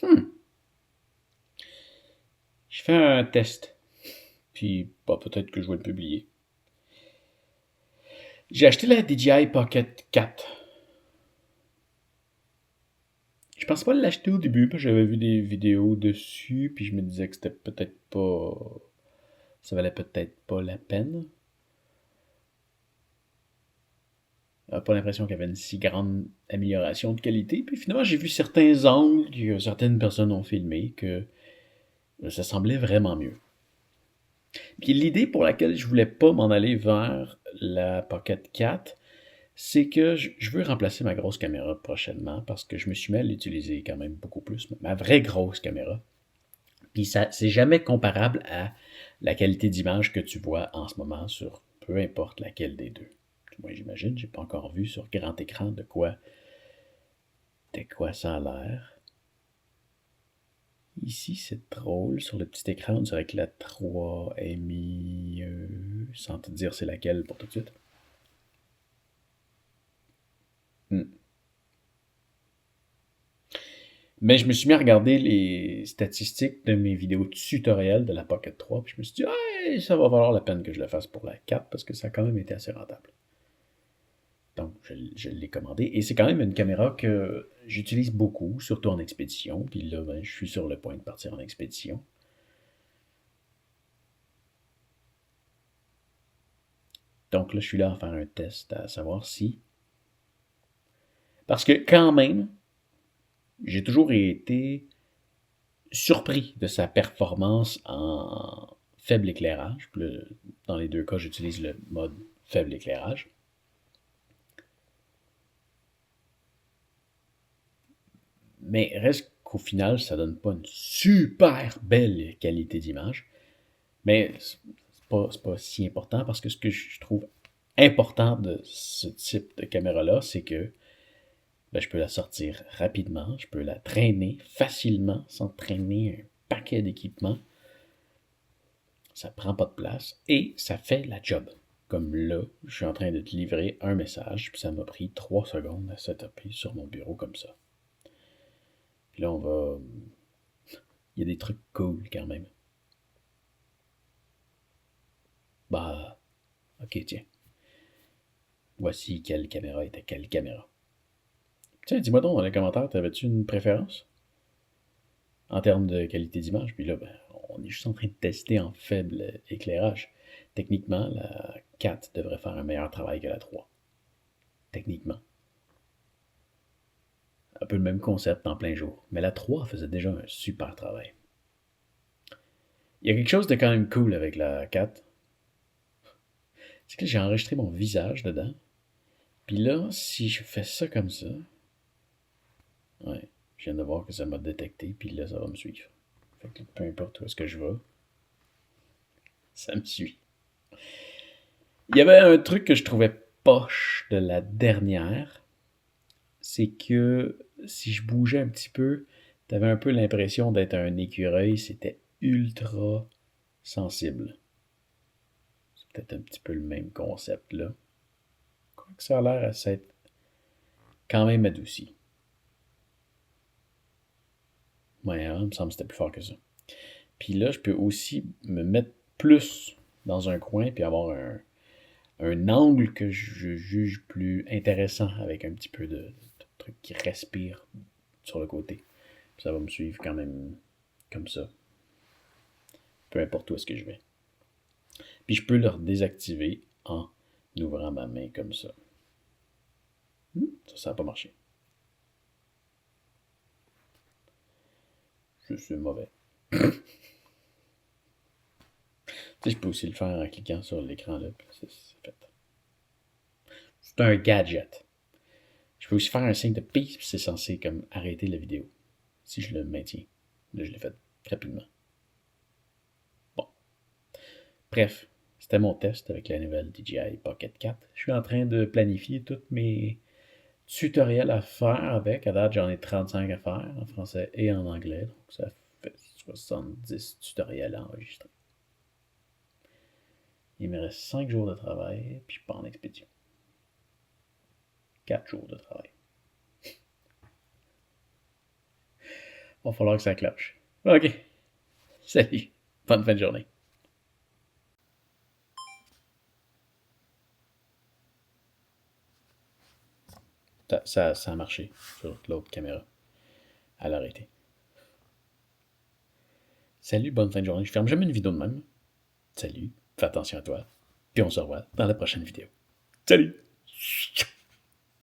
Hmm. Je fais un test. Puis, peut-être que je vais le publier. J'ai acheté la DJI Pocket 4. Je pensais pas l'acheter au début, parce que j'avais vu des vidéos dessus, puis je me disais que c'était peut-être pas. Ça valait peut-être pas la peine. J'avais pas l'impression qu'il y avait une si grande amélioration de qualité. Puis finalement, j'ai vu certains angles que certaines personnes ont filmés que ça semblait vraiment mieux. Puis l'idée pour laquelle je voulais pas m'en aller vers la Pocket 4, c'est que je veux remplacer ma grosse caméra prochainement parce que je me suis mis à l'utiliser quand même beaucoup plus, ma vraie grosse caméra. Puis ça, c'est jamais comparable à la qualité d'image que tu vois en ce moment sur peu importe laquelle des deux. Moi, j'imagine, j'ai pas encore vu sur grand écran de quoi ça a l'air. Ici, c'est drôle. Sur le petit écran, on dirait que la 3 est mieux, sans te dire c'est laquelle pour tout de suite. Hmm. Mais je me suis mis à regarder les statistiques de mes vidéos tutoriels de la Pocket 3, puis je me suis dit, ah, ça va valoir la peine que je le fasse pour la 4 parce que ça a quand même été assez rentable. Donc, je l'ai commandé. Et c'est quand même une caméra que j'utilise beaucoup, surtout en expédition. Puis là, ben, je suis sur le point de partir en expédition. Donc là, je suis là à faire un test, à savoir si. Parce que quand même, j'ai toujours été surpris de sa performance en faible éclairage. Puis là, dans les deux cas, j'utilise le mode faible éclairage. Mais reste qu'au final, ça donne pas une super belle qualité d'image. Mais c'est pas si important parce que ce que je trouve important de ce type de caméra-là, c'est que ben, je peux la sortir rapidement, je peux la traîner facilement sans traîner un paquet d'équipements. Ça prend pas de place et ça fait la job. Comme là, je suis en train de te livrer un message, puis ça m'a pris 3 secondes à setuper sur mon bureau comme ça. Puis là, on va. Il y a des trucs cool quand même. Bah, ok, tiens. Voici quelle caméra était quelle caméra. Tiens, dis-moi donc dans les commentaires, t'avais-tu une préférence en termes de qualité d'image? Puis là, ben, on est juste en train de tester en faible éclairage. Techniquement, la 4 devrait faire un meilleur travail que la 3. Techniquement. Un peu le même concept en plein jour. Mais la 3 faisait déjà un super travail. Il y a quelque chose de quand même cool avec la 4. C'est que j'ai enregistré mon visage dedans. Puis là, si je fais ça comme ça, ouais, je viens de voir que ça m'a détecté, puis là, ça va me suivre. Fait que peu importe où est-ce que je vais, ça me suit. Il y avait un truc que je trouvais poche de la dernière, c'est que si je bougeais un petit peu, t'avais un peu l'impression d'être un écureuil, c'était ultra sensible. C'est peut-être un petit peu le même concept là. Quoique ça a l'air à s'être quand même adouci. Ouais, hein, il me semble que c'était plus fort que ça. Puis là, je peux aussi me mettre plus dans un coin puis avoir un angle que je juge plus intéressant avec un petit peu de truc qui respire sur le côté. Puis ça va me suivre quand même comme ça, peu importe où est-ce que je vais. Puis je peux le désactiver en ouvrant ma main comme ça. Ça n'a pas marché. Je suis mauvais. Tu sais, je peux aussi le faire en cliquant sur l'écran là, puis c'est fait. C'est un gadget. Je peux aussi faire un signe de peace, puis c'est censé comme arrêter la vidéo. Si je le maintiens. Là, je l'ai fait rapidement. Bon. Bref, c'était mon test avec la nouvelle DJI Pocket 4. Je suis en train de planifier tous mes tutoriels à faire avec. À date, j'en ai 35 à faire en français et en anglais. Donc, ça fait 70 tutoriels à enregistrer. Il me reste 5 jours de travail, puis je pars en expédition. 4 jours de travail. Va falloir que ça cloche. OK. Salut. Bonne fin de journée. Ça a marché sur l'autre caméra. Elle a arrêté. Salut, bonne fin de journée. Je ferme jamais une vidéo de même. Salut, fais attention à toi. Puis on se revoit dans la prochaine vidéo. Salut!